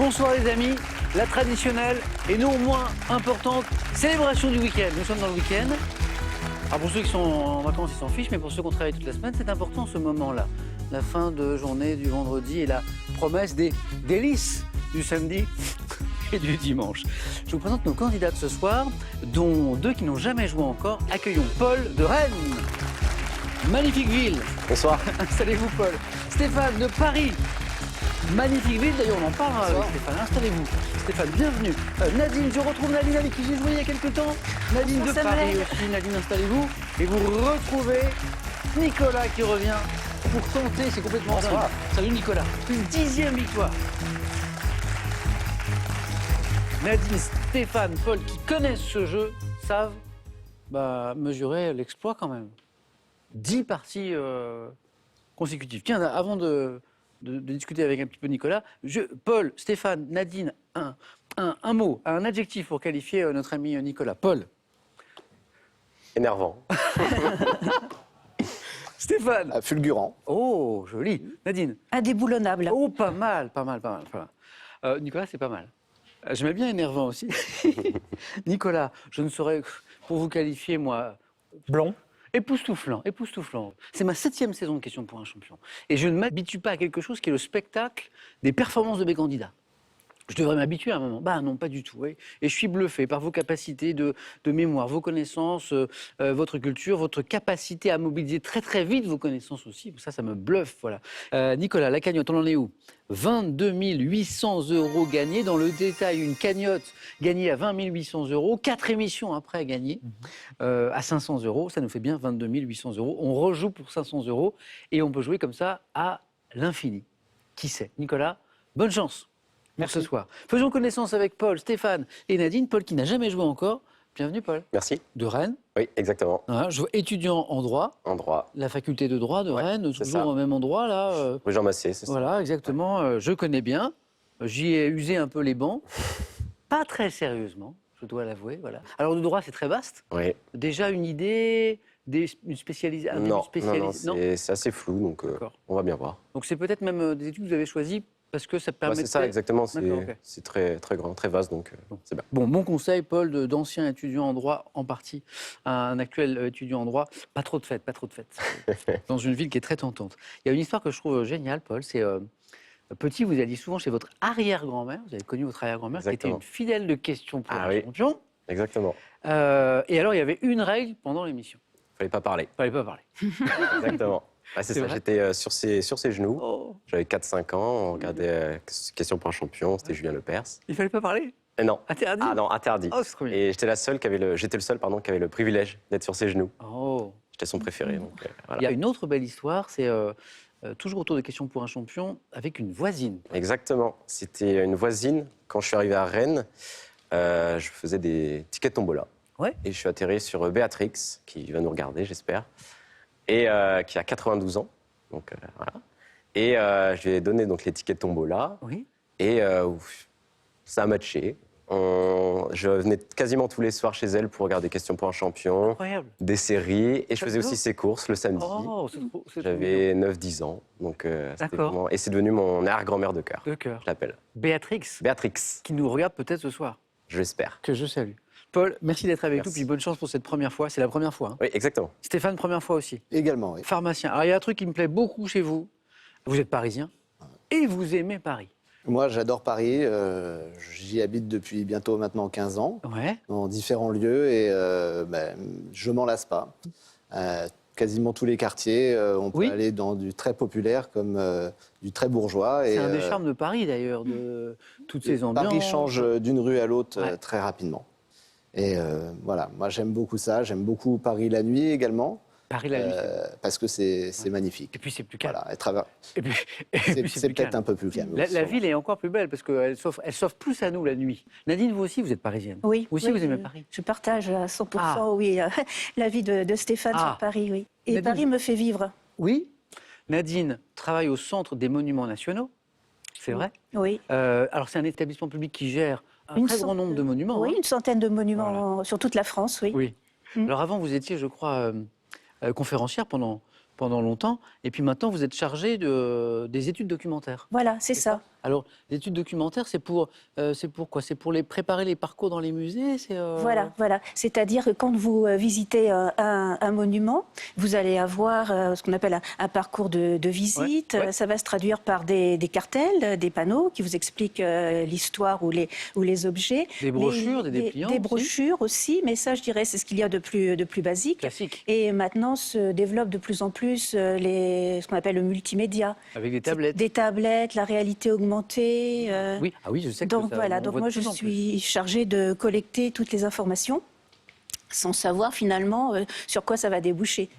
Bonsoir les amis, la traditionnelle et non moins importante célébration du week-end. Nous sommes dans le week-end. Alors pour ceux qui sont en vacances, ils s'en fichent, mais pour ceux qui ont travaillé toute la semaine, c'est important ce moment-là. La fin de journée du vendredi et la promesse des délices du samedi et du dimanche. Je vous présente nos candidats de ce soir, dont deux qui n'ont jamais joué encore. Accueillons Paul de Rennes. Magnifique ville. Bonsoir. Installez-vous Paul. Stéphane de Paris. Magnifique ville, d'ailleurs on en parle avec Stéphane, installez-vous. Stéphane, bienvenue. Nadine, je retrouve Nadine avec qui j'ai joué il y a quelques temps. Nadine de Paris aussi, Nadine, installez-vous. Et vous retrouvez Nicolas qui revient pour tenter, c'est complètement dingue. Salut Nicolas, une 10e victoire. Nadine, Stéphane, Paul qui connaissent ce jeu savent mesurer l'exploit quand même. 10 parties consécutives. Tiens, avant de discuter avec un petit peu Nicolas. Paul, Stéphane, Nadine, un mot, un adjectif pour qualifier notre ami Nicolas. Paul. Énervant. Stéphane. Fulgurant. Oh, joli. Nadine. Indéboulonnable. Oh, pas mal. Nicolas, c'est pas mal. J'aimais bien énervant aussi. Nicolas, je ne saurais, pour vous qualifier, moi... Blond. Époustouflant. C'est ma 7e saison de Questions pour un champion. Et je ne m'habitue pas à quelque chose qui est le spectacle des performances de mes candidats. Je devrais m'habituer à un moment. Non, pas du tout. Oui. Et je suis bluffé par vos capacités de mémoire, vos connaissances, votre culture, votre capacité à mobiliser très très vite vos connaissances aussi. Ça me bluffe. Voilà. Nicolas, la cagnotte, on en est où? 22 800 € gagnés. Dans le détail, une cagnotte gagnée à 20 800 €. 4 émissions après gagnées à 500 €. Ça nous fait bien 22 800 €. On rejoue pour 500 € et on peut jouer comme ça à l'infini. Qui sait? Nicolas, bonne chance. Merci. Pour ce soir. Faisons connaissance avec Paul, Stéphane et Nadine. Paul qui n'a jamais joué encore. Bienvenue Paul. Merci. De Rennes. Oui, exactement. Étudiant en droit. En droit. La faculté de droit de Rennes, toujours au même endroit là. Rue Jean Massé, c'est ça. Voilà, exactement. Je connais bien. J'y ai usé un peu les bancs. Pas très sérieusement, je dois l'avouer. Voilà. Alors le droit, c'est très vaste. Oui. Déjà une idée, une spécialisation. Non, c'est assez flou, donc on va bien voir. Donc c'est peut-être même des études que vous avez choisies. Parce que ça permet. C'est ça, exactement. C'est très, très grand, très vaste, donc c'est bien. Bon, mon conseil, Paul, d'ancien étudiant en droit, en partie, à un actuel étudiant en droit, pas trop de fêtes. Dans une ville qui est très tentante. Il y a une histoire que je trouve géniale, Paul. C'est petit, vous alliez souvent chez votre arrière-grand-mère. Vous avez connu votre arrière-grand-mère, qui était une fidèle de Questions pour un champion. Exactement. Et alors, il y avait une règle pendant l'émission. Fallait pas parler. Exactement. C'est ça, j'étais sur ses genoux, j'avais 4-5 ans, on regardait Questions pour un champion, c'était Julien Lepers. Il fallait pas parler? Non. Interdit? Ah non, interdit. Oh, c'est trop bien. Et j'étais le seul qui avait le privilège d'être sur ses genoux. Oh. J'étais son préféré. Donc, voilà. Il y a une autre belle histoire, c'est toujours autour de Questions pour un champion, avec une voisine. Exactement, c'était une voisine. Quand je suis arrivé à Rennes, je faisais des tickets de tombola. Ouais. Et je suis atterri sur Béatrix, qui va nous regarder, j'espère. Et qui a 92 ans, donc voilà. Et je lui ai donné donc les tickets de tombola. Oui. Et ça a matché. Je venais quasiment tous les soirs chez elle pour regarder Questions pour un champion. Incroyable. Des séries. Et je faisais aussi ses courses le samedi. Oh, j'avais 9-10 ans. Donc c'était vraiment... Et c'est devenu mon arrière-grand-mère de cœur. Je l'appelle. Béatrix. Qui nous regarde peut-être ce soir. Je l'espère. Que je salue. Paul, merci d'être avec nous, puis bonne chance pour cette première fois. C'est la première fois. Hein. Oui, exactement. Stéphane, première fois aussi. Également, oui. Pharmacien. Alors, il y a un truc qui me plaît beaucoup chez vous. Vous êtes parisien et vous aimez Paris. Moi, j'adore Paris. J'y habite depuis bientôt maintenant 15 ans, dans différents lieux, et je m'en lasse pas. Quasiment tous les quartiers, on peut aller dans du très populaire comme du très bourgeois. C'est un des charmes de Paris, d'ailleurs, de toutes ces ambiances. Paris change d'une rue à l'autre très rapidement. Et voilà, moi j'aime beaucoup ça. J'aime beaucoup Paris la nuit également. Paris la nuit. Parce que c'est magnifique. Et puis c'est plus calme. Voilà, c'est peut-être un peu plus calme. La ville est encore plus belle parce qu'elle s'offre plus à nous la nuit. Nadine, vous aussi, vous êtes parisienne. Oui. Vous aussi, vous aimez Paris. Je partage à 100%, oui, l'avis de Stéphane sur Paris, oui. Et Nadine, Paris me fait vivre. Oui. Nadine travaille au Centre des Monuments Nationaux. C'est vrai? Oui. Alors c'est un établissement public qui gère un très grand nombre de monuments. Oui, une centaine de monuments sur toute la France, oui. Oui. Alors avant, vous étiez, je crois, conférencière pendant longtemps, et puis maintenant, vous êtes chargée des études documentaires. Voilà, c'est ça. Alors, l'étude documentaire, c'est pour quoi? C'est pour préparer les parcours dans les musées? Voilà. C'est-à-dire que quand vous visitez un monument, vous allez avoir ce qu'on appelle un parcours de visite. Ouais. Ça va se traduire par des cartels, des panneaux qui vous expliquent l'histoire ou les objets. Des brochures, des dépliants Des aussi. brochures aussi, mais ça, je dirais, c'est ce qu'il y a de plus basique. Classique. Et maintenant se développe de plus en plus ce qu'on appelle le multimédia. Avec des tablettes. Des tablettes, la réalité augmentée. Oui, je sais que Donc ça, voilà, on donc voit moi de je plus en plus. suis chargée de collecter toutes les informations sans savoir finalement sur quoi ça va déboucher.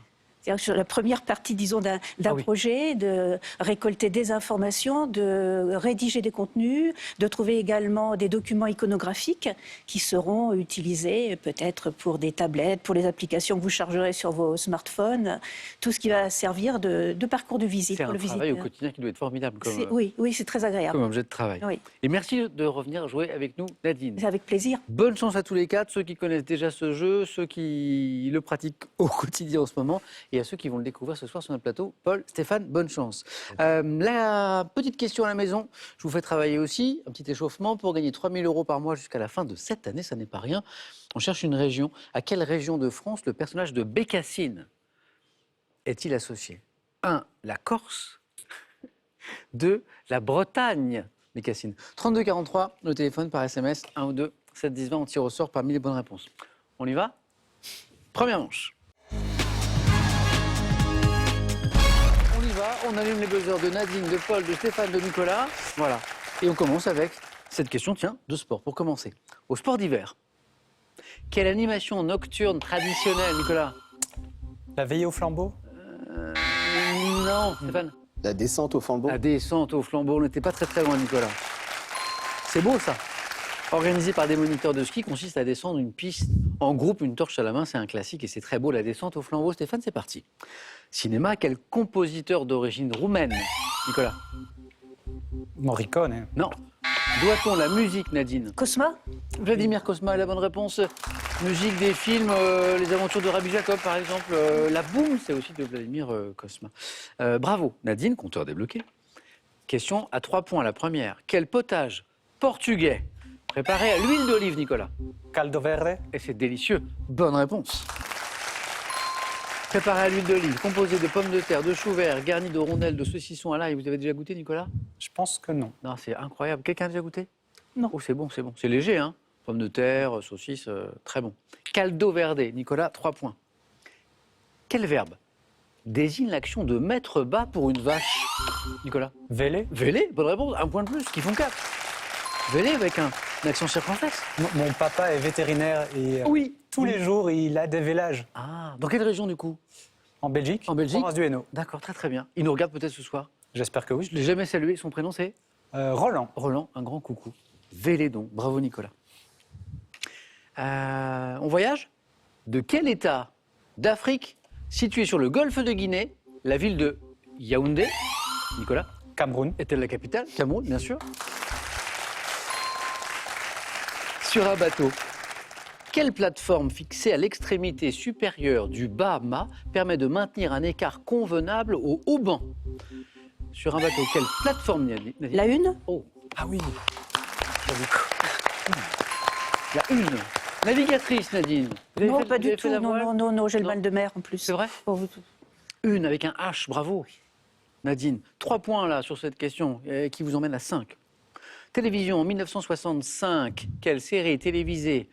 C'est-à-dire que sur la première partie, disons, d'un projet, de récolter des informations, de rédiger des contenus, de trouver également des documents iconographiques qui seront utilisés peut-être pour des tablettes, pour les applications que vous chargerez sur vos smartphones, tout ce qui va servir de parcours de visite C'est pour un le travail visiteur. au quotidien qui doit être formidable Oui, c'est très agréable. comme objet de travail. Oui. Et merci de revenir jouer avec nous, Nadine. C'est avec plaisir. Bonne chance à tous les quatre, ceux qui connaissent déjà ce jeu, ceux qui le pratiquent au quotidien en ce moment, et à ceux qui vont le découvrir ce soir sur notre plateau. Paul, Stéphane, bonne chance. La petite question à la maison, je vous fais travailler aussi, un petit échauffement pour gagner 3 000 € par mois jusqu'à la fin de cette année, ça n'est pas rien. On cherche une région. À quelle région de France le personnage de Bécassine est-il associé? 1. La Corse. 2. La Bretagne. Bécassine. 32 43, le téléphone par SMS, 1 ou 2, 7 10 20, on tire au sort parmi les bonnes réponses. On y va? Première manche. On y va, on allume les buzzers de Nadine, de Paul, de Stéphane, de Nicolas. Voilà. Et on commence avec cette question, de sport, pour commencer. Au sport d'hiver, quelle animation nocturne traditionnelle, Nicolas? La veillée au flambeau? Non, Stéphane. La descente au flambeau. La descente au flambeau, on n'était pas très loin, Nicolas. C'est beau, ça. Organisé par des moniteurs de ski, consiste à descendre une piste en groupe, une torche à la main. C'est un classique et c'est très beau, la descente au flambeau. Stéphane, c'est parti. Cinéma, quel compositeur d'origine roumaine, Nicolas? Morricone. Non. Doit-on la musique, Nadine? Cosma? Vladimir Cosma est la bonne réponse. Musique des films, Les Aventures de Rabbi Jacob, par exemple. La Boum, c'est aussi de Vladimir Cosma. Bravo, Nadine, compteur débloqué. Question à 3 points, la première. Quel potage portugais préparé à l'huile d'olive, Nicolas? Caldo verde. Et c'est délicieux. Bonne réponse. Préparé à l'huile d'olive, composé de pommes de terre, de choux verts, garni de rondelles, de saucissons à l'ail. Vous avez déjà goûté, Nicolas? Je pense que non. Non, c'est incroyable. Quelqu'un a déjà goûté? Non. Oh, c'est bon, c'est bon. C'est léger, hein? Pommes de terre, saucisses, très bon. Caldo verde, Nicolas, 3 points. Quel verbe désigne l'action de mettre bas pour une vache, Nicolas? Vélé. Vélé, bonne réponse, 1 point de plus, qui font 4. Vélé avec une action circonflexe. Mon papa est vétérinaire et Oui. tous les jours, il a des vélages. Ah, dans quelle région du coup? En Belgique. En Belgique. Province du Hainaut. D'accord, très bien. Il nous regarde peut-être ce soir. J'espère que oui. Je ne l'ai jamais salué, son prénom c'est Roland. Roland, un grand coucou. Vélédon, bravo Nicolas. On voyage? De quel état d'Afrique, situé sur le golfe de Guinée, la ville de Yaoundé, Nicolas, Cameroun. est-elle la capitale? Cameroun, bien sûr. Sur un bateau, quelle plateforme fixée à l'extrémité supérieure du bas mât permet de maintenir un écart convenable au haut banc? Sur un bateau, quelle plateforme, Nadine? La une? Oh, Ah oui. la une. Navigatrice, Nadine. Vous avez Non, fait- pas vous du avez tout. fait la voile? Non, j'ai le Non. mal de mer en plus. C'est vrai? Oh, vous- Une avec un H, bravo. Nadine, 3 points là sur cette question qui vous emmène à 5. Télévision en 1965, quelle série télévisée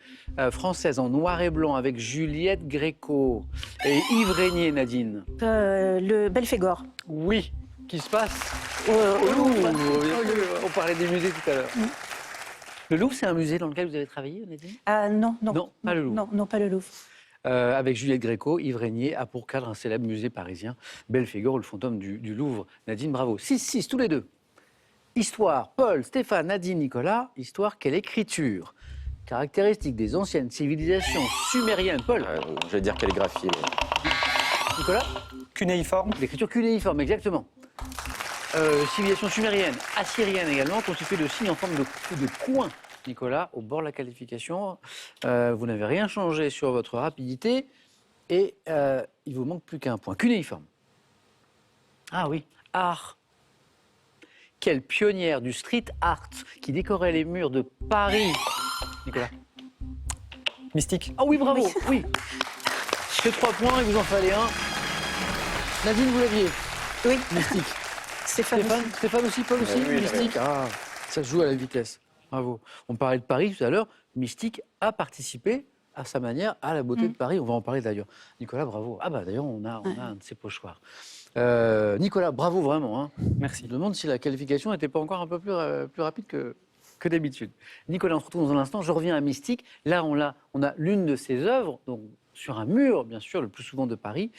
française en noir et blanc avec Juliette Gréco et Yves Régnier, Nadine? Le Belphégor. Oui, qui se passe Au Louvre. On parlait des musées tout à l'heure. Le Louvre, c'est un musée dans lequel vous avez travaillé, Nadine? Ah non. Non, pas le Louvre. Non, pas le Louvre. Avec Juliette Gréco, Yves Régnier a pour cadre un célèbre musée parisien, Belphégor, le fantôme du Louvre. Nadine, bravo. 6-6, tous les deux. Histoire, Paul, Stéphane, Nadine, Nicolas. Histoire, quelle écriture? Caractéristique des anciennes civilisations sumériennes. Paul, Je vais dire calligraphie, mais... Nicolas? Cunéiforme. L'écriture cunéiforme, exactement. Civilisation sumérienne, assyrienne également, constituée de signes en forme de coin. Nicolas, au bord de la qualification, vous n'avez rien changé sur votre rapidité et il vous manque plus qu'un point. Cunéiforme. Ah oui, art. Quelle pionnière du street art qui décorait les murs de Paris? Nicolas. Mystique. Ah oui, bravo, oui. C'est 3 points, il vous en fallait un. Nadine, vous l'aviez? Oui. Mystique. Stéphane. Stéphane aussi, Paul aussi, oui, Mystique. Ah, ça se joue à la vitesse. Bravo. On parlait de Paris tout à l'heure. Mystique a participé à sa manière à la beauté de Paris. On va en parler d'ailleurs. Nicolas, bravo. Ah bah d'ailleurs, on a un de ses pochoirs. Nicolas, bravo vraiment. Hein. Merci. Je me demande si la qualification n'était pas encore un peu plus rapide que d'habitude. Nicolas, on se retrouve dans un instant. Je reviens à Mystique. Là, on a l'une de ses œuvres, donc sur un mur, bien sûr, le plus souvent de Paris.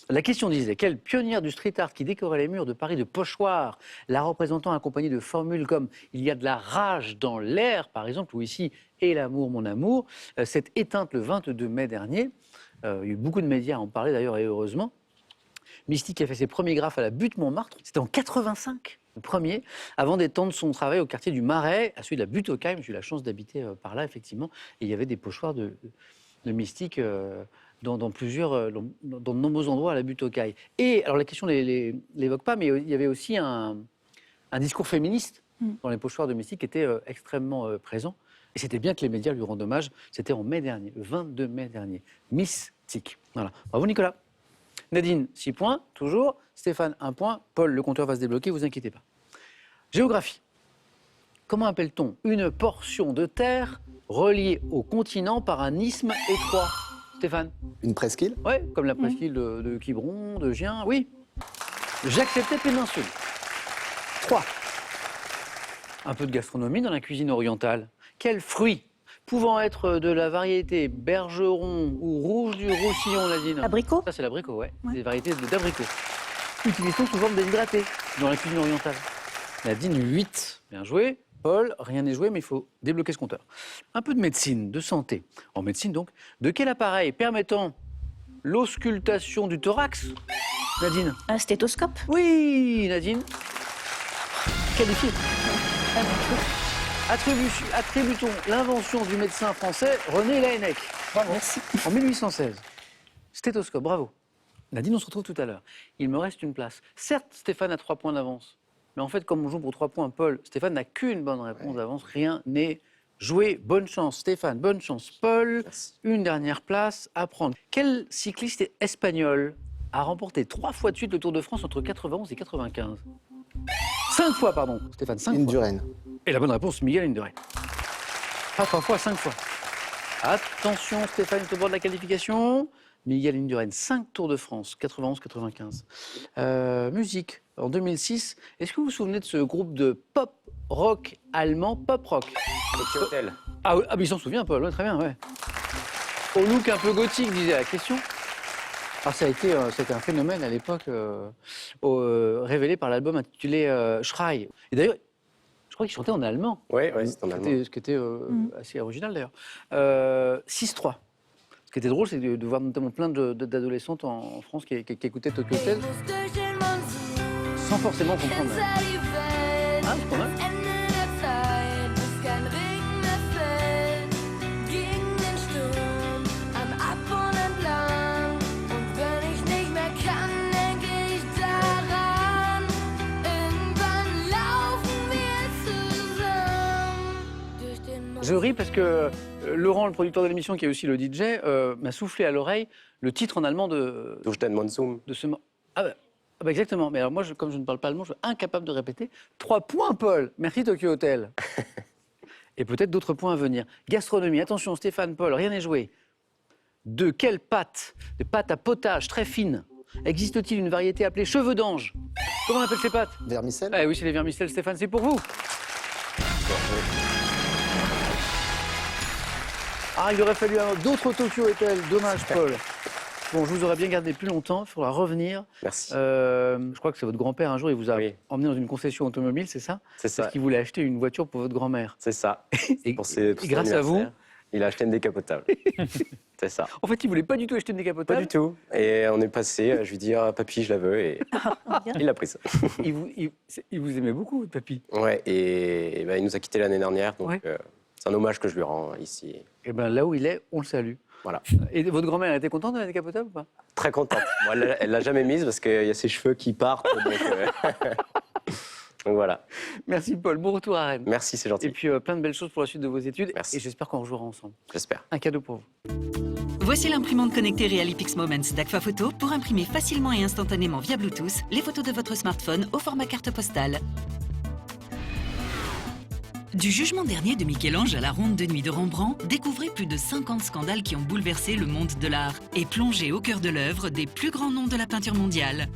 La question disait, quelle pionnière du street art qui décorait les murs de Paris de pochoirs, la représentant accompagnée de formules comme « il y a de la rage dans l'air », par exemple, ou ici « et l'amour, mon amour », s'est éteinte le 22 mai dernier. Il y a eu beaucoup de médias à en parler d'ailleurs, et heureusement. Mystique a fait ses premiers graphes à la Butte Montmartre, c'était en 85, le premier, avant d'étendre son travail au quartier du Marais, à celui de la Butte aux Cailles. J'ai eu la chance d'habiter par là, effectivement, et il y avait des pochoirs de Mystique dans de nombreux endroits à la Butte aux Cailles. Et alors la question ne l'évoque pas, mais il y avait aussi un discours féministe dans les pochoirs de Mystique qui était extrêmement présent. Et c'était bien que les médias lui rendent hommage. C'était en mai dernier, le 22 mai dernier. Mystique. Voilà. Bravo Nicolas. Nadine, 6 points, toujours. Stéphane, 1 point. Paul, le compteur va se débloquer, vous inquiétez pas. Géographie. Comment appelle-t-on une portion de terre reliée au continent par un isthme étroit? Stéphane? Une presqu'île? Oui, comme la presqu'île de Quiberon, de Gien, oui. J'acceptais péninsule. 3. Un peu de gastronomie dans la cuisine orientale. Quel fruit, pouvant être de la variété bergeron ou rouge du Roussillon, Nadine? Abricot. Ça, c'est l'abricot, ouais. Des variétés d'abricots. Utilisons sous forme déshydraté dans la cuisine orientale. Nadine, 8. Bien joué. Paul, rien n'est joué, mais il faut débloquer ce compteur. Un peu de médecine, de santé. En médecine, donc, de quel appareil permettant l'auscultation du thorax? Nadine? Un stéthoscope. Oui, Nadine. Qualifié. Attributons l'invention du médecin français René Laennec. Bravo. Merci. En 1816. Stéthoscope, bravo. Nadine, on se retrouve tout à l'heure. Il me reste une place. Certes, Stéphane a 3 points d'avance. Mais en fait, comme on joue pour 3 points, Paul, Stéphane n'a qu'une bonne réponse d'avance. Rien n'est joué. Bonne chance, Stéphane. Bonne chance, Paul. Merci. Une dernière place à prendre. Quel cycliste espagnol a remporté 3 fois de suite le Tour de France entre 91 et 95? 5 fois, pardon, Stéphane. 5 fois. Indurain. Et la bonne réponse, Miguel Indurain. Pas 3 fois, 5 fois. Attention, Stéphane est au bord de la qualification. Miguel Indurain, 5 Tours de France, 91-95. Musique, en 2006. Est-ce que vous vous souvenez de ce groupe de pop-rock allemand, pop-rock? Tokyo Hotel. Ah, oui, mais il s'en souvient, Paul, ouais, très bien, ouais. Au look un peu gothique, disait la question. Alors, c'était un phénomène à l'époque, révélé par l'album intitulé Schrei. Et d'ailleurs, je crois qu'il chantait en allemand. Oui, c'est en allemand. Ce qui était assez original d'ailleurs. 6-3. Ce qui était drôle, c'est de voir notamment plein d'adolescentes en France qui écoutaient Tokyo Hotel sans forcément comprendre. Ah, c'est pas mal. Je ris parce que Laurent, le producteur de l'émission, qui est aussi le DJ, m'a soufflé à l'oreille le titre en allemand de ce... Ah bah exactement. Mais alors moi, comme je ne parle pas allemand, je suis incapable de répéter. 3 points, Paul. Merci Tokyo Hotel. Et peut-être d'autres points à venir. Gastronomie. Attention, Stéphane, Paul, rien n'est joué. De quelle pâte? Des pâtes à potage très fines. Existe-t-il une variété appelée cheveux d'ange? Comment on appelle ces pâtes? Vermicelle? Ah oui, c'est les vermicelles. Stéphane, c'est pour vous. Ah, il aurait fallu d'autres Tokyo Hotel. Dommage, Paul. Bon, je vous aurais bien gardé plus longtemps. Il faudra revenir. Merci. Je crois que c'est votre grand-père, un jour, il vous a Oui. emmené dans une concession automobile, c'est ça? C'est ça. Parce qu'il voulait acheter une voiture pour votre grand-mère. C'est ça. Et, Pour et son grâce à vous, anniversaire, il a acheté une décapotable. C'est ça. en fait, il voulait pas du tout acheter une Pas décapotable. du tout. Et on est passé, je lui dis, ah, papy, je la veux. Et il a pris ça. Il vous aimait beaucoup, votre papy. Ouais, et ben, il nous a quittés l'année dernière. Donc, Ouais. c'est un hommage que je lui rends ici. Et bien là où il est, on le salue. Voilà. Et votre grand-mère, elle était contente de la décapotable ou pas? Très contente. Bon, elle l'a jamais mise parce qu'il y a ses cheveux qui partent. Donc, Donc voilà. Merci Paul, bon retour à Rennes. Merci, c'est gentil. Et puis plein de belles choses pour la suite de vos études. Merci. Et j'espère qu'on rejouera ensemble. J'espère. Un cadeau pour vous. Voici l'imprimante connectée Realipix Moments d'Agfa Photo pour imprimer facilement et instantanément via Bluetooth les photos de votre smartphone au format carte postale. Du jugement dernier de Michel-Ange à la Ronde de nuit de Rembrandt, découvrez plus de 50 scandales qui ont bouleversé le monde de l'art et plongé au cœur de l'œuvre des plus grands noms de la peinture mondiale.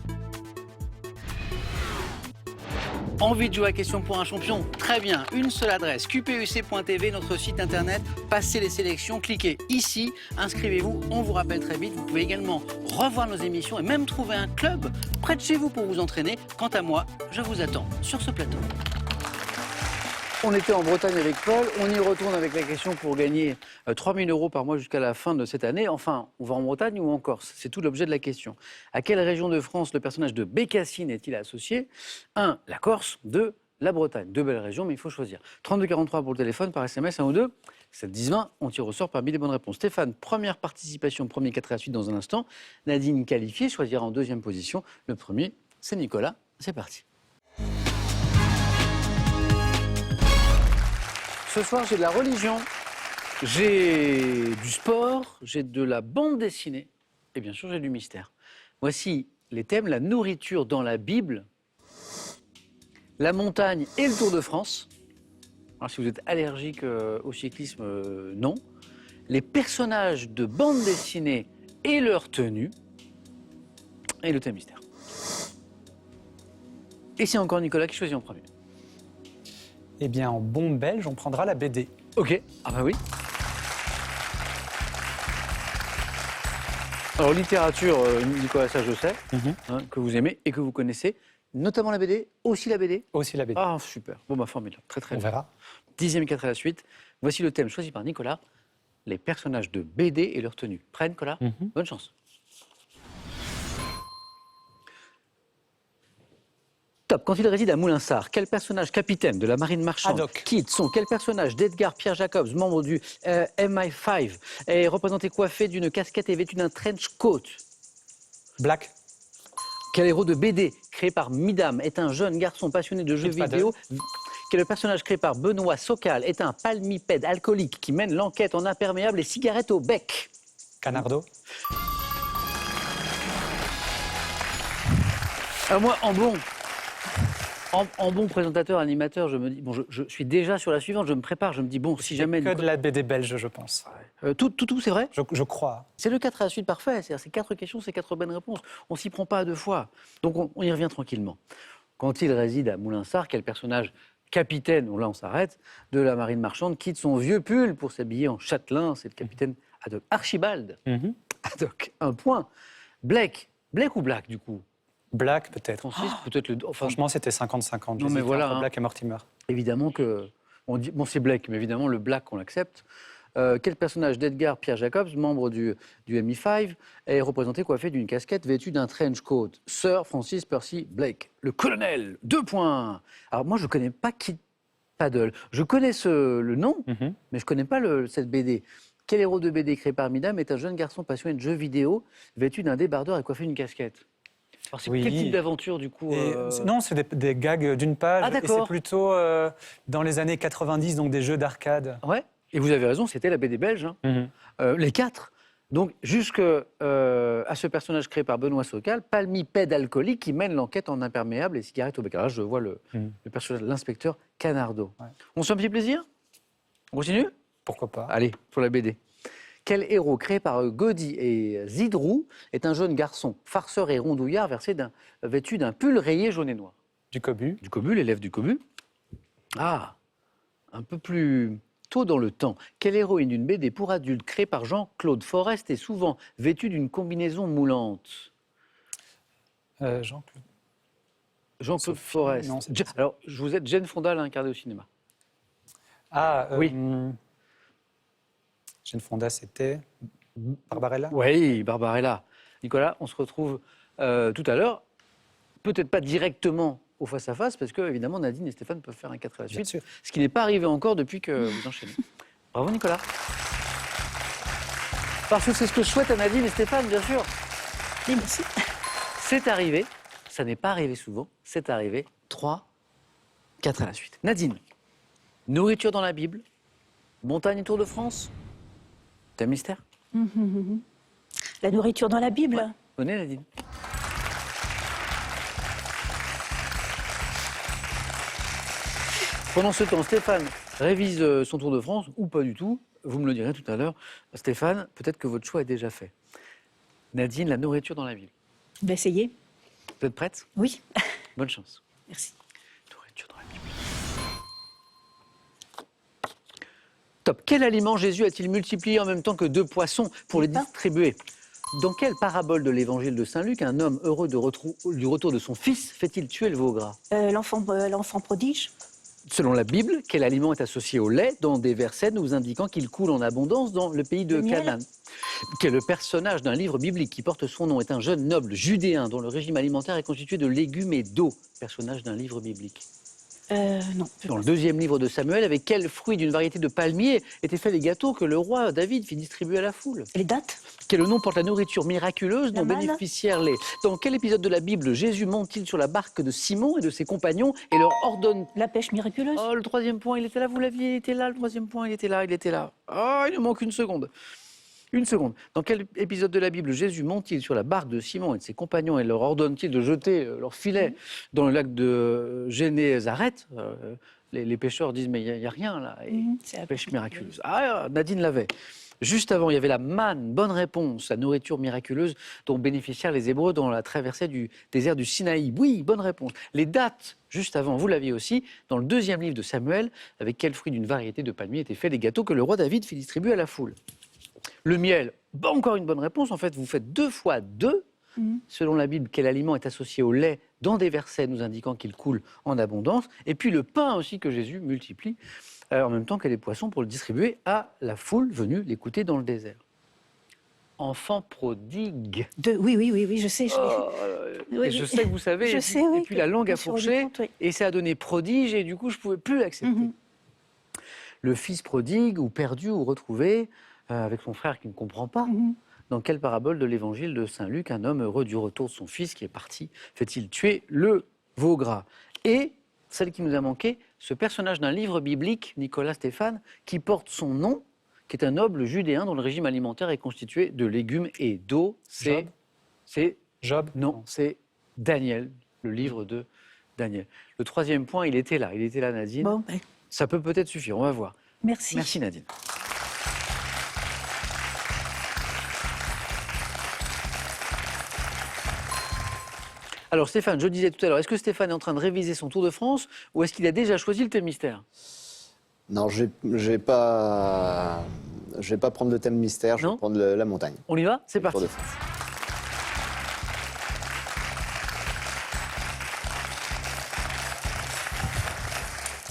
Envie de jouer à Question pour un champion? Très bien, une seule adresse, qpuc.tv, notre site internet. Passez les sélections, cliquez ici, inscrivez-vous, on vous rappelle très vite. Vous pouvez également revoir nos émissions et même trouver un club près de chez vous pour vous entraîner. Quant à moi, je vous attends sur ce plateau. On était en Bretagne avec Paul, on y retourne avec la question pour gagner 3 000 € par mois jusqu'à la fin de cette année. Enfin, on va en Bretagne ou en Corse? C'est tout l'objet de la question. À quelle région de France le personnage de Bécassine est-il associé? 1. La Corse. 2. La Bretagne. Deux belles régions, mais il faut choisir. 3243 pour le téléphone, par SMS, 1 ou 2. 7-10-20, on tire au sort parmi les bonnes réponses. Stéphane, première participation, premier 4 à la suite dans un instant. Nadine, qualifiée, choisira en deuxième position. Le premier, c'est Nicolas. C'est parti. Ce soir, j'ai de la religion, j'ai du sport, j'ai de la bande dessinée et bien sûr, j'ai du mystère. Voici les thèmes, la nourriture dans la Bible, la montagne et le Tour de France. Alors, si vous êtes allergique au cyclisme, non. Les personnages de bande dessinée et leur tenue et le thème mystère. Et c'est encore Nicolas qui choisit en premier. Eh bien, en bon belge, on prendra la BD. Ok, ah bah oui. Alors, littérature, Nicolas, ça je sais, que vous aimez et que vous connaissez, notamment la BD, aussi la BD. Aussi la BD. Ah, super. Bon, bah, formidable. Très, très On bien. verra. 10e 4 à la suite. Voici le thème choisi par Nicolas, les personnages de BD et leur tenue. Prêt, Nicolas? Bonne chance. Top. Quand il réside à Moulinsart, quel personnage capitaine de la marine marchande Haddock. quitte son quel personnage d'Edgar Pierre Jacobs, membre du MI5, est représenté coiffé d'une casquette et vêtu d'un trench coat? Black. Quel héros de BD créé par Midam est un jeune garçon passionné de jeux vidéo? Quel personnage créé par Benoît Socal est un palmipède alcoolique qui mène l'enquête en imperméable et cigarette au bec? Canardo. Moi, en bon présentateur, animateur, je me dis, bon, je suis déjà sur la suivante, je me prépare, je me dis, bon, si jamais... Que de la BD belge, je pense. Tout, c'est vrai? Je crois. C'est le 4 à la suite parfait, c'est-à-dire c'est 4 questions, c'est 4 bonnes réponses. On s'y prend pas à 2 fois. Donc on y revient tranquillement. Quand il réside à Moulinsart, quel personnage capitaine, bon là on s'arrête, de la marine marchande quitte son vieux pull pour s'habiller en châtelain? C'est le capitaine Haddock. Archibald. Haddock, 1 point. Blake ou Black du coup? Black, peut-être. Francis, peut-être le... Enfin, franchement, c'était 50-50. Non, mais voilà, Black et Mortimer. Évidemment que... On dit, bon, c'est Blake, mais évidemment, le Black, on l'accepte. Quel personnage d'Edgar Pierre Jacobs, membre du MI5, est représenté coiffé d'une casquette vêtue d'un trench coat? Sir Francis Percy Blake. Le colonel, 2 points. Alors moi, je ne connais pas Kid Paddle. Je connais le nom, mais je ne connais pas cette BD. Quel héros de BD créé par Midam est un jeune garçon passionné de jeux vidéo, vêtu d'un débardeur et coiffé d'une casquette? Alors c'est quel type d'aventure du coup Non, c'est des gags d'une page. Ah, d'accord. Et c'est plutôt dans les années 90, donc des jeux d'arcade. Ouais, et vous avez raison, c'était la BD belge. Les 4. Donc jusqu'à ce personnage créé par Benoît Socal, palmipède alcoolique qui mène l'enquête en imperméable et cigarette au bec. Alors là, je vois le personnage, l'inspecteur Canardo. Ouais. On se fait un petit plaisir? On continue? Pourquoi pas? Allez, pour la BD. Quel héros créé par Gaudi et Zidrou est un jeune garçon farceur et rondouillard vêtu d'un pull rayé jaune et noir? Du Cobu. Du Cobu, l'élève du Cobu. Ah, un peu plus tôt dans le temps. Quelle héroïne d'une BD pour adultes créée par Jean-Claude Forest est souvent vêtue d'une combinaison moulante? Jean-Claude. Jean-Claude Forest. Non, alors, je vous aide, Jane Fonda l'a incarné au cinéma. Ah, oui. Jane Fonda, c'était Barbarella? Oui, Barbarella. Nicolas, on se retrouve tout à l'heure. Peut-être pas directement au face-à-face, parce que, évidemment, Nadine et Stéphane peuvent faire un 4 à la suite. Bien sûr. Ce qui n'est pas arrivé encore depuis que vous enchaînez. Bravo, Nicolas. Parce que c'est ce que je souhaite à Nadine et Stéphane, bien sûr. Oui, merci. C'est arrivé. Ça n'est pas arrivé souvent. C'est arrivé 3 4 à la suite. Nadine, nourriture dans la Bible, montagne et Tour de France, c'est un mystère? La nourriture dans la Bible. Ouais. Venez, Nadine. Pendant ce temps, Stéphane révise son Tour de France, ou pas du tout. Vous me le direz tout à l'heure. Stéphane, peut-être que votre choix est déjà fait. Nadine, la nourriture dans la Bible. On va essayer. Vous êtes prête? Oui. Bonne chance. Merci. Nourriture dans la Bible. Top. Quel aliment Jésus a-t-il multiplié en même temps que 2 poissons pour les distribuer? Dans quelle parabole de l'évangile de Saint Luc, un homme heureux du retour de son fils fait-il tuer le veau gras? L'enfant prodige. Selon la Bible, quel aliment est associé au lait dans des versets nous indiquant qu'il coule en abondance dans le pays de Canaan? Quel le personnage d'un livre biblique qui porte son nom est un jeune noble judéen dont le régime alimentaire est constitué de légumes et d'eau? Personnage d'un livre biblique. Non. Dans le 2e livre de Samuel, avec quel fruit d'une variété de palmiers étaient faits les gâteaux que le roi David fit distribuer à la foule? Les dates? Quel nom porte la nourriture miraculeuse dont manne. bénéficièrent les... Dans quel épisode de la Bible Jésus monte-t-il sur la barque de Simon et de ses compagnons et leur ordonne... La pêche miraculeuse? Oh, le 3e point, il était là, vous l'aviez, il était là, le 3e point, il était là. Oh, il nous manque une seconde. Une seconde. Dans quel épisode de la Bible Jésus monte-t-il sur la barque de Simon et de ses compagnons et leur ordonne-t-il de jeter leur filet dans le lac de Génézareth? Les pêcheurs disent, mais il n'y a rien là. Et C'est la pêche miraculeuse. Ah, Nadine l'avait. Juste avant, il y avait la manne, bonne réponse, la nourriture miraculeuse dont bénéficièrent les Hébreux dans la traversée du désert du Sinaï. Oui, bonne réponse. Les dates, juste avant, vous l'aviez aussi, dans le 2e livre de Samuel, avec quel fruit d'une variété de palmiers étaient faits les gâteaux que le roi David fit distribuer à la foule? Le miel, encore une bonne réponse. En fait, vous faites 2 fois 2. Selon la Bible, quel aliment est associé au lait dans des versets nous indiquant qu'il coule en abondance? Et puis le pain aussi que Jésus multiplie en même temps que les poissons pour le distribuer à la foule venue l'écouter dans le désert. Enfant prodigue. Oui, je sais. Je sais que vous savez. Et puis la langue a fourché et ça a donné prodige et du coup je ne pouvais plus l'accepter. Le fils prodigue ou perdu ou retrouvé avec son frère qui ne comprend pas. Dans quelle parabole de l'évangile de Saint Luc, un homme heureux du retour de son fils qui est parti fait-il tuer le veau gras? Et celle qui nous a manqué, ce personnage d'un livre biblique, Nicolas Stéphane, qui porte son nom, qui est un noble judéen dont le régime alimentaire est constitué de légumes et d'eau. C'est Job? Non, c'est Daniel, le livre de Daniel. Le 3e point, il était là, Nadine. Bon, ça peut peut-être suffire, on va voir. Merci. Merci Nadine. Alors Stéphane, je disais tout à l'heure, est-ce que Stéphane est en train de réviser son Tour de France ou est-ce qu'il a déjà choisi le thème mystère? Non, je vais pas prendre le thème mystère, je vais prendre la montagne. On y va? C'est parti.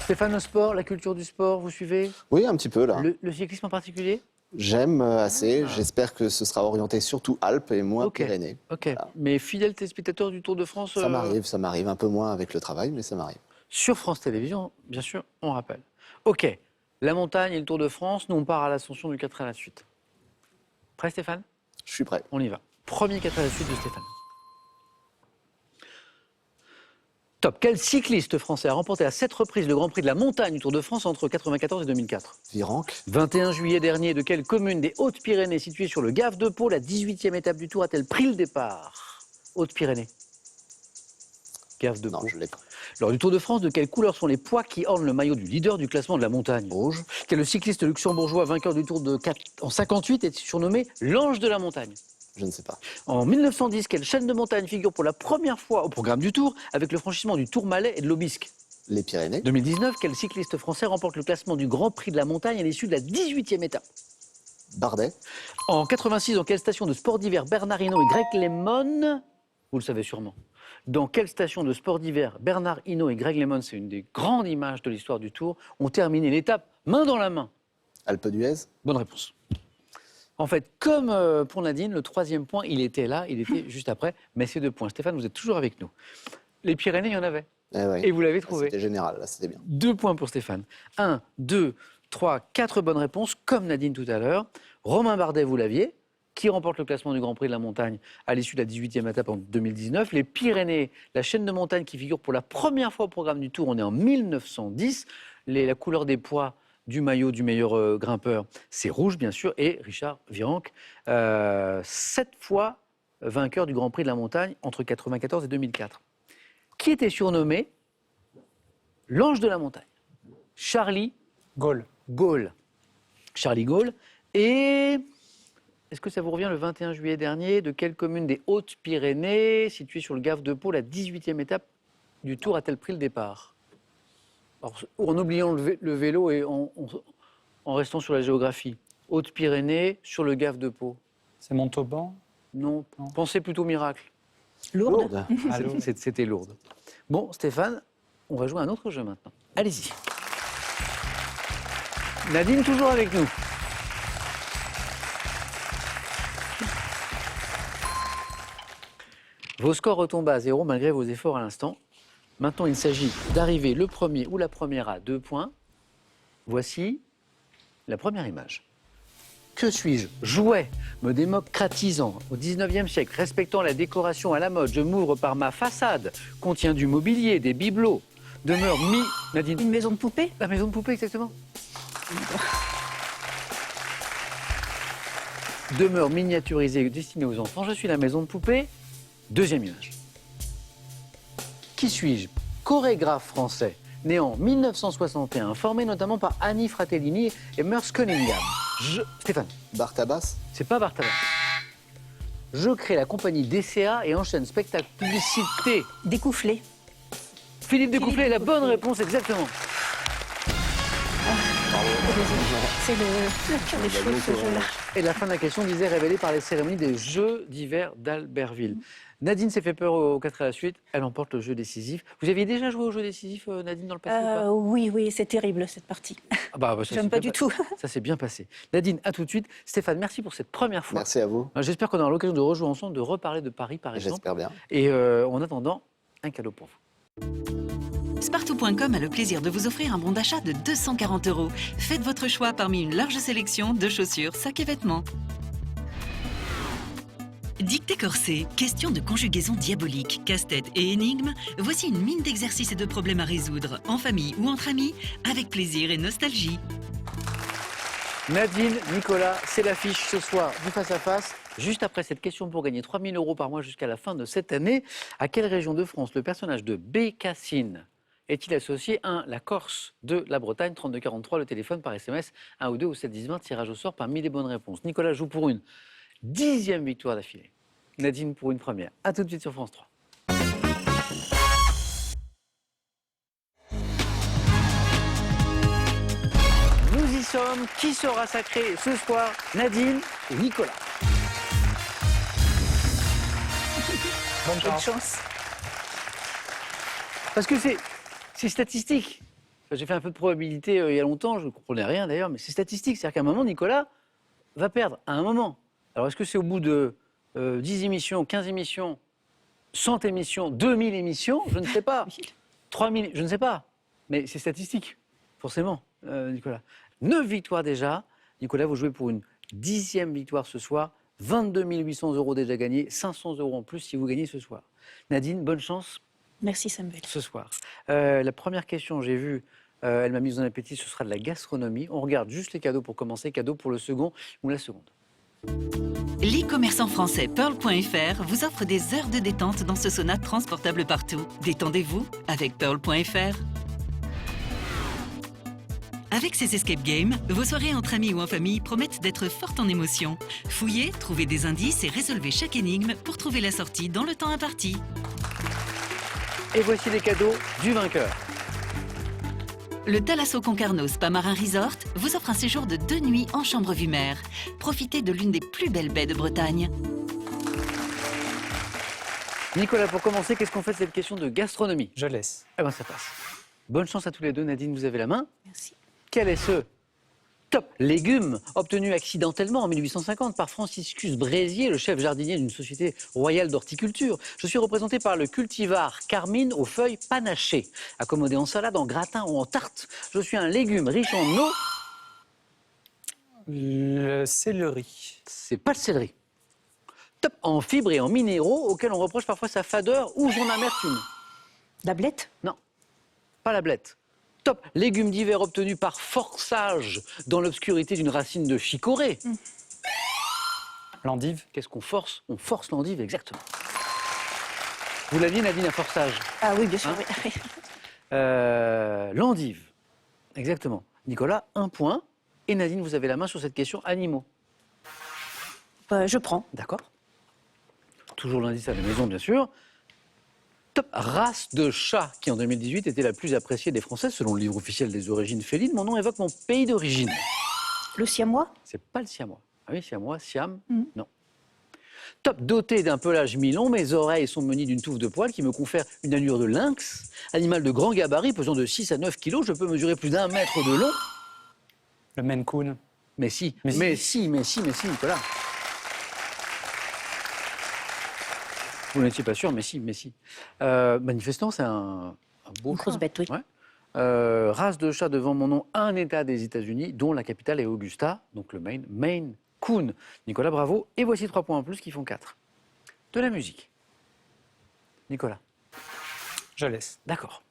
Stéphane, le sport, la culture du sport, vous suivez? Oui, un petit peu là. Le cyclisme en particulier? J'aime assez, j'espère que ce sera orienté surtout Alpes et moins Pyrénées. Ok, voilà. Mais fidèle téléspectateur du Tour de France? Ça m'arrive un peu moins avec le travail, mais ça m'arrive. Sur France Télévisions, bien sûr, on rappelle. Ok, la montagne et le Tour de France, nous on part à l'ascension du 4 à la suite. Prêt Stéphane? Je suis prêt. On y va. Premier 4 à la suite de Stéphane. Top. Quel cycliste français a remporté à 7 reprises le Grand Prix de la montagne du Tour de France entre 1994 et 2004? Virenque. 21 juillet dernier, de quelle commune des Hautes-Pyrénées située sur le Gave de Pau, la 18e étape du Tour a-t-elle pris le départ? Hautes-Pyrénées. Gave de Pau. Non, je l'ai pas. Lors du Tour de France, de quelle couleur sont les pois qui ornent le maillot du leader du classement de la montagne? Rouge. Quel luxembourgeois luxembourgeois vainqueur du Tour de 4 en 58 est surnommé l'ange de la montagne? Je ne sais pas. En 1910, quelle chaîne de montagne figure pour la première fois au programme du Tour avec le franchissement du Tourmalet et de l'Aubisque? Les Pyrénées. 2019, quel cycliste français remporte le classement du Grand Prix de la montagne à l'issue de la 18e étape? Bardet. En 86, dans quelle station de sport d'hiver Bernard Hinault et Greg LeMond, vous le savez sûrement, dans quelle station de sport d'hiver Bernard Hinault et Greg LeMond, c'est une des grandes images de l'histoire du Tour, ont terminé l'étape main dans la main? Alpe d'Huez. Bonne réponse. En fait, comme pour Nadine, le 3e point, il était là, il était juste après, mais c'est 2 points. Stéphane, vous êtes toujours avec nous. Les Pyrénées, il y en avait. Et vous l'avez trouvé. C'était général, là, c'était bien. 2 points pour Stéphane. 1, 2, 3, 4 bonnes réponses, comme Nadine tout à l'heure. Romain Bardet, vous l'aviez. qui remporte le classement du Grand Prix de la montagne à l'issue de la 18e étape en 2019. Les Pyrénées, la chaîne de montagne qui figure pour la première fois au programme du Tour, on est en 1910. La couleur des poids du maillot du meilleur grimpeur, c'est rouge bien sûr. Et Richard Virenque, 7 fois vainqueur du Grand Prix de la montagne entre 1994 et 2004. Qui était surnommé l'ange de la montagne? Charlie Gaulle. Charlie Gaulle. Et est-ce que ça vous revient le 21 juillet dernier? De quelle commune des Hautes-Pyrénées, située sur le Gave de Pau, la 18e étape du Tour a-t-elle pris le départ? Alors, en oubliant le vélo et en restant sur la géographie. Hautes-Pyrénées, sur le Gave de Pau. C'est Montauban? Non, pensez plutôt miracle. Lourdes. C'était Lourdes. Bon, Stéphane, on va jouer à un autre jeu maintenant. Allez-y. Nadine, toujours avec nous. Vos scores retombent à 0 malgré vos efforts à l'instant. Maintenant, il s'agit d'arriver le premier ou la première à 2 points. Voici la première image. Que suis-je? Jouet, me démocratisant au 19e siècle, respectant la décoration à la mode, je m'ouvre par ma façade, contient du mobilier, des bibelots, demeure Nadine. Une maison de poupée? La maison de poupée, exactement. Demeure miniaturisée destinée aux enfants, je suis la maison de poupée. Deuxième image. Qui suis-je? Chorégraphe français, né en 1961, formé notamment par Annie Fratellini et Merce Cunningham. Stéphane. Bartabas? C'est pas Bartabas. Je crée la compagnie DCA et enchaîne spectacle, publicité. Découflé. Philippe Découflé, la bonne réponse, exactement. C'est le pire des choses, ce jeu-là. Et la fin de la question disait révélée par les cérémonies des Jeux d'hiver d'Albertville. Nadine s'est fait peur aux 4 à la suite, elle emporte le jeu décisif. Vous aviez déjà joué au jeu décisif, Nadine, dans le passé ou pas? Oui, c'est terrible cette partie. J'aime pas du tout. Ça s'est bien passé. Nadine, à tout de suite. Stéphane, merci pour cette première fois. Merci à vous. J'espère qu'on aura l'occasion de rejouer ensemble, de reparler de Paris, par exemple. J'espère bien. Et en attendant, un cadeau pour vous. Spartou.com a le plaisir de vous offrir un bon d'achat de 240 €. Faites votre choix parmi une large sélection de chaussures, sacs et vêtements. Dictée corsée, question de conjugaison diabolique, casse-tête et énigmes, voici une mine d'exercices et de problèmes à résoudre, en famille ou entre amis, avec plaisir et nostalgie. Nadine, Nicolas, c'est l'affiche ce soir du face-à-face. Juste après cette question pour gagner 3 000 € par mois jusqu'à la fin de cette année, à quelle région de France le personnage de Bécassine est-il associé? 1. La Corse. 2. La Bretagne. 3243, le téléphone par SMS. 1 ou 2 ou 7 10 20, tirage au sort parmi les bonnes réponses. Nicolas joue pour une 10e victoire d'affilée. Nadine pour une première. A tout de suite sur France 3. Nous y sommes. Qui sera sacré ce soir? Nadine ou Nicolas? Bonne chance. Parce que c'est statistique. J'ai fait un peu de probabilité il y a longtemps, je ne comprenais rien d'ailleurs, mais c'est statistique. C'est-à-dire qu'à un moment, Nicolas va perdre. À un moment. Alors est-ce que c'est au bout de 10 émissions, 15 émissions, 100 émissions, 2000 émissions? Je ne sais pas. 3000, je ne sais pas. Mais c'est statistique, forcément, Nicolas. 9 victoires déjà. Nicolas, vous jouez pour une 10e victoire ce soir. 22 800 € déjà gagnés, 500 € en plus si vous gagnez ce soir. Nadine, bonne chance. Merci Samuel. Ce soir. La première question, j'ai vu, elle m'a mise en appétit, ce sera de la gastronomie. On regarde juste les cadeaux pour commencer, cadeaux pour le second ou la seconde. L'e-commerçant français Pearl.fr vous offre des heures de détente dans ce sauna transportable partout. Détendez-vous avec Pearl.fr. Avec ces escape games, vos soirées entre amis ou en famille promettent d'être fortes en émotions. Fouillez, trouvez des indices et résolvez chaque énigme pour trouver la sortie dans le temps imparti. Et voici les cadeaux du vainqueur. Le Thalasso Concarneau Spa Marin Resort vous offre un séjour de 2 nuits en chambre vue mer. Profitez de l'une des plus belles baies de Bretagne. Nicolas, pour commencer, qu'est-ce qu'on fait de cette question de gastronomie? Je laisse. Eh bien, ça passe. Bonne chance à tous les deux. Nadine, vous avez la main. Merci. Quel est ce top légume obtenu accidentellement en 1850 par Franciscus Brézier, le chef jardinier d'une société royale d'horticulture? Je suis représenté par le cultivar Carmine aux feuilles panachées. Accommodé en salade, en gratin ou en tarte, je suis un légume riche en eau. Le céleri. C'est pas le céleri. Top, en fibres et en minéraux auxquels on reproche parfois sa fadeur ou son amertume. La blette? Non, pas la blette. Top, légumes d'hiver obtenus par forçage dans l'obscurité d'une racine de chicorée. L'endive. Qu'est-ce qu'on force? On force l'endive, exactement. Vous l'aviez, Nadine, à forçage. Ah oui, bien sûr, Hein? oui. L'endive, exactement. Nicolas, 1 point. Et Nadine, vous avez la main sur cette question animaux. Je prends. D'accord. Toujours l'indice à la maison, bien sûr. Top, race de chat qui, en 2018, était la plus appréciée des Français, selon le livre officiel des origines félines. Mon nom évoque mon pays d'origine. Le siamois? C'est pas le siamois. Ah oui, siamois, siam, non. Top, doté d'un pelage mi-long, mes oreilles sont munies d'une touffe de poils qui me confère une allure de lynx. Animal de grand gabarit, pesant de 6 à 9 kilos, je peux mesurer plus d'1 mètre de long. Le Maine Coon. Mais si, Nicolas. Vous n'étiez pas sûr, mais si. Manifestement, c'est un beau Une chat. grosse bête, oui. Ouais. Race de chat devant mon nom, un État des États-Unis, dont la capitale est Augusta, donc le Maine, Maine Coon. Nicolas, bravo. Et voici 3 points en plus qui font 4. De la musique. Nicolas. Je laisse. D'accord.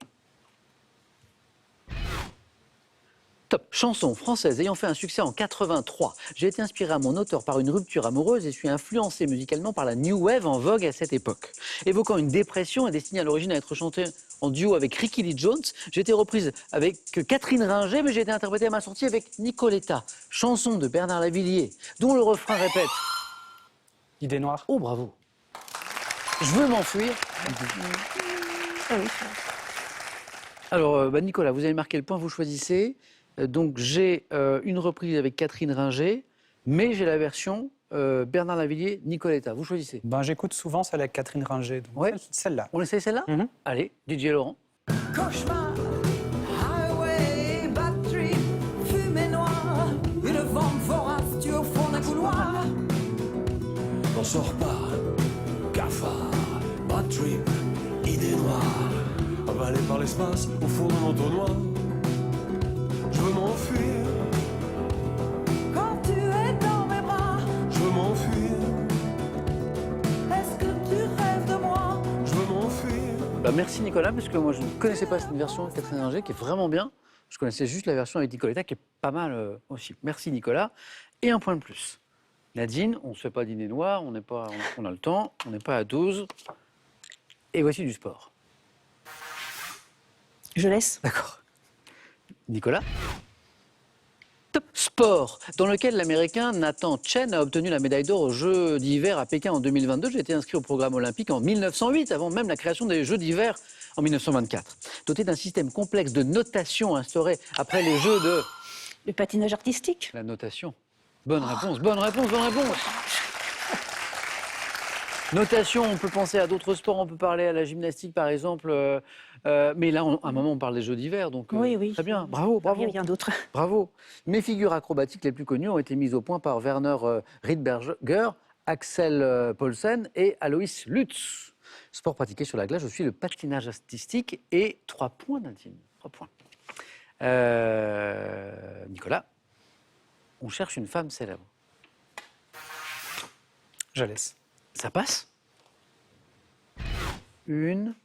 Top. Chanson française ayant fait un succès en 83. J'ai été inspiré à mon auteur par une rupture amoureuse et suis influencé musicalement par la New Wave en vogue à cette époque. Évoquant une dépression et destinée à l'origine à être chantée en duo avec Ricky Lee Jones, j'ai été reprise avec Catherine Ringer, mais j'ai été interprétée à ma sortie avec Nicoletta, chanson de Bernard Lavilliers, dont le refrain répète « Idée noire. Oh, bravo. Je veux m'enfuir. » Ah oui. Alors, Nicolas, vous avez marqué le point, vous choisissez. Donc, j'ai une reprise avec Catherine Ringer, mais j'ai la version Bernard Lavilliers, Nicoletta. Vous choisissez. J'écoute souvent celle avec Catherine Ringer. Donc Ouais. Celle-là. On essaye celle-là? Allez, DJ Laurent. Cauchemar, highway, bad trip, fumée noire, une vente vorace, tu au fond d'un couloir. N'en sors pas, cafard, bad trip, idée noire, avalé par l'espace au fond d'un entonnoir. Je veux m'enfuir, Quand tu es dans mes bras, je veux m'enfuir, est-ce que tu rêves de moi? je veux m'enfuir. Merci Nicolas, parce que moi je ne connaissais pas cette version de Catherine Ringer qui est vraiment bien. Je connaissais juste la version avec Nicoletta qui est pas mal aussi. Merci Nicolas. Et un point de plus. Nadine, on ne se fait pas dîner noir, on a le temps, on n'est pas à 12. Et voici du sport. Je laisse. D'accord. Nicolas. Top sport, dans lequel l'Américain Nathan Chen a obtenu la médaille d'or aux Jeux d'hiver à Pékin en 2022. J'ai été inscrit au programme olympique en 1908, avant même la création des Jeux d'hiver en 1924. Doté d'un système complexe de notation instauré après les Jeux de... Le patinage artistique? La notation. Bonne réponse, bonne réponse, bonne réponse. Notation, on peut penser à d'autres sports, on peut parler à la gymnastique par exemple, mais là, à un moment, on parle des Jeux d'hiver, donc Oui. très bien, bravo, bravo. Il n'y a rien d'autre. Bravo. Mes figures acrobatiques les plus connues ont été mises au point par Werner Riedberger, Axel Paulsen et Alois Lutz. Sport pratiqué sur la glace, je suis le patinage artistique et 3 points, Nadine. 3 points. Nicolas, on cherche une femme célèbre. Je laisse. Ça passe? Une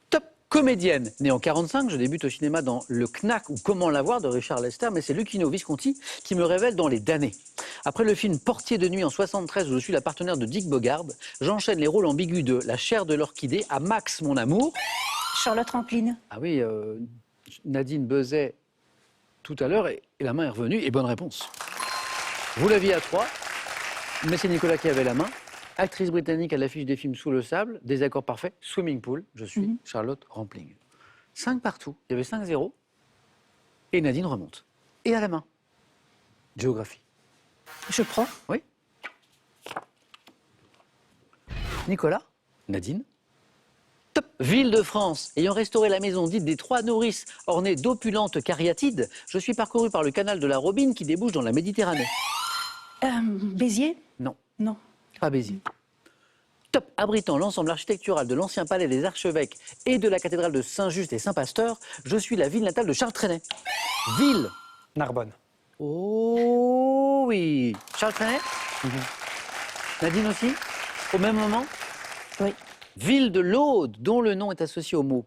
top comédienne. Née en 45, je débute au cinéma dans Le Knack ou Comment l'avoir de Richard Lester, mais c'est Luchino Visconti qui me révèle dans Les Damnés. Après le film Portier de nuit en 73 où je suis la partenaire de Dick Bogard, j'enchaîne les rôles ambigus de La chair de l'orchidée à Max mon amour. Charlotte Rampling. Ah oui, Nadine buzzait tout à l'heure et la main est revenue et bonne réponse. Vous l'aviez à 3, mais c'est Nicolas qui avait la main. Actrice britannique à l'affiche des films Sous le sable, Désaccord parfait, Swimming Pool, je suis Charlotte Rampling. 5 partout, il y avait 5-0 et Nadine remonte. Et à la main, géographie. Je prends. Oui. Nicolas, Nadine. Top. Ville de France, ayant restauré la maison dite des Trois Nourrices, ornée d'opulentes cariatides, je suis parcouru par le canal de la Robine qui débouche dans la Méditerranée. Béziers? Non, Non. pas Béziers. Top. Abritant l'ensemble architectural de l'ancien palais des archevêques et de la cathédrale de Saint-Just et Saint-Pasteur, je suis la ville natale de Charles Trenet. Ville. Narbonne. Oh oui. Charles Trenet. Nadine aussi. Au même moment, Oui. ville de l'Aude, dont le nom est associé au mot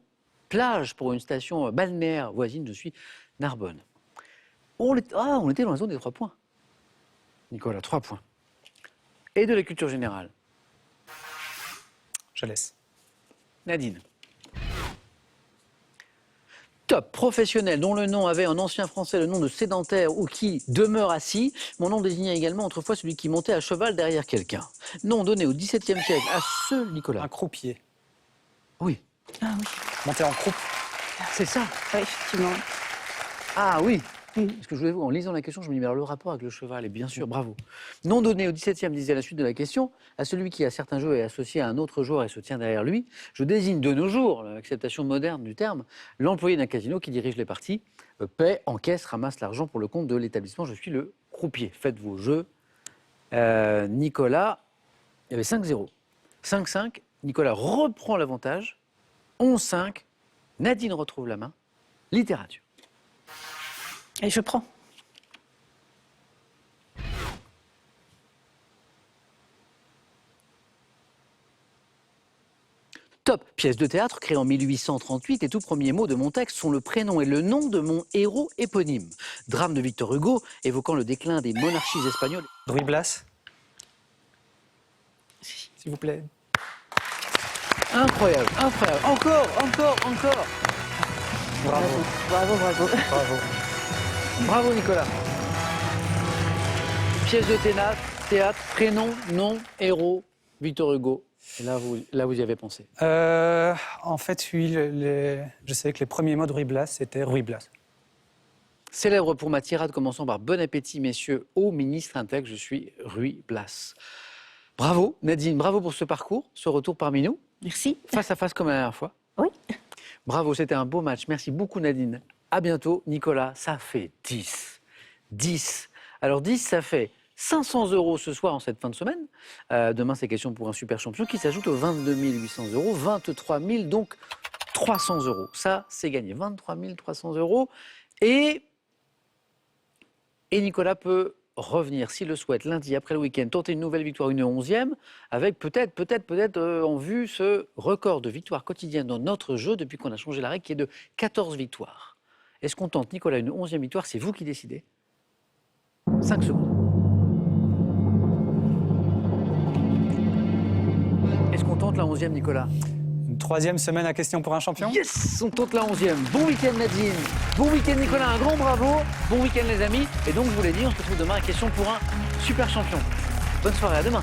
plage pour une station balnéaire voisine, je suis Narbonne. On était dans la zone des 3 points. Nicolas, 3 points. Et de la culture générale. Je laisse. Nadine. Top professionnel dont le nom avait en ancien français le nom de sédentaire ou qui demeure assis. Mon nom désignait également autrefois celui qui montait à cheval derrière quelqu'un. Nom donné au XVIIe siècle à ce Nicolas. Un croupier. Oui, Ah oui, Monter en croupe. c'est ça. oui, effectivement. Ah oui. Parce que je voulais vous, en lisant la question, je me dis, mais alors le rapport avec le cheval, et bien sûr, bravo. Nom donné au XVIIe, disait la suite de la question, à celui qui, à certains jeux, est associé à un autre joueur et se tient derrière lui, je désigne de nos jours, l'acceptation moderne du terme, l'employé d'un casino qui dirige les parties, paie, encaisse, ramasse l'argent pour le compte de l'établissement. Je suis le croupier. Faites vos jeux. Nicolas, il y avait 5-0. 5-5, Nicolas reprend l'avantage. 11-5, Nadine retrouve la main. Littérature. Et je prends. Top, pièce de théâtre créée en 1838. Les tout premiers mots de mon texte sont le prénom et le nom de mon héros éponyme. Drame de Victor Hugo, évoquant le déclin des monarchies espagnoles. Ruy Blas. S'il vous plaît. Incroyable, incroyable. Encore. Bravo. Bravo. Bravo. Bravo Nicolas. Pièce de théâtre, prénom, nom, héros, Victor Hugo. Et là, vous y avez pensé. En fait, oui, je savais que les premiers mots de Ruy Blas, c'était Ruy Blas. Célèbre pour ma tirade commençant par bon appétit, messieurs, au ministre intègre, je suis Ruy Blas. Bravo Nadine, bravo pour ce parcours, ce retour parmi nous. Merci. Face à face comme la dernière fois. Oui. Bravo, c'était un beau match. Merci beaucoup Nadine. À bientôt. Nicolas, ça fait 10. 10. Alors 10, ça fait 500 € ce soir en cette fin de semaine. Demain, c'est question pour un super champion qui s'ajoute aux 22 800 €. 23 000, donc 300 €. Ça, c'est gagné. 23 300 €. Et Nicolas peut revenir, s'il le souhaite, lundi après le week-end, tenter une nouvelle victoire, une 11e, avec peut-être en vue ce record de victoires quotidiennes dans notre jeu depuis qu'on a changé la règle, qui est de 14 victoires. Est-ce qu'on tente, Nicolas, une 11e victoire? C'est vous qui décidez. 5 secondes. Est-ce qu'on tente la 11e, Nicolas? Une 3e semaine à question pour un champion. Yes, on tente la 11e. Bon week-end Nadine. Bon week-end Nicolas, un grand bravo. Bon week-end les amis. Et donc je vous l'ai dit, on se retrouve demain à question pour un super champion. Bonne soirée, à demain.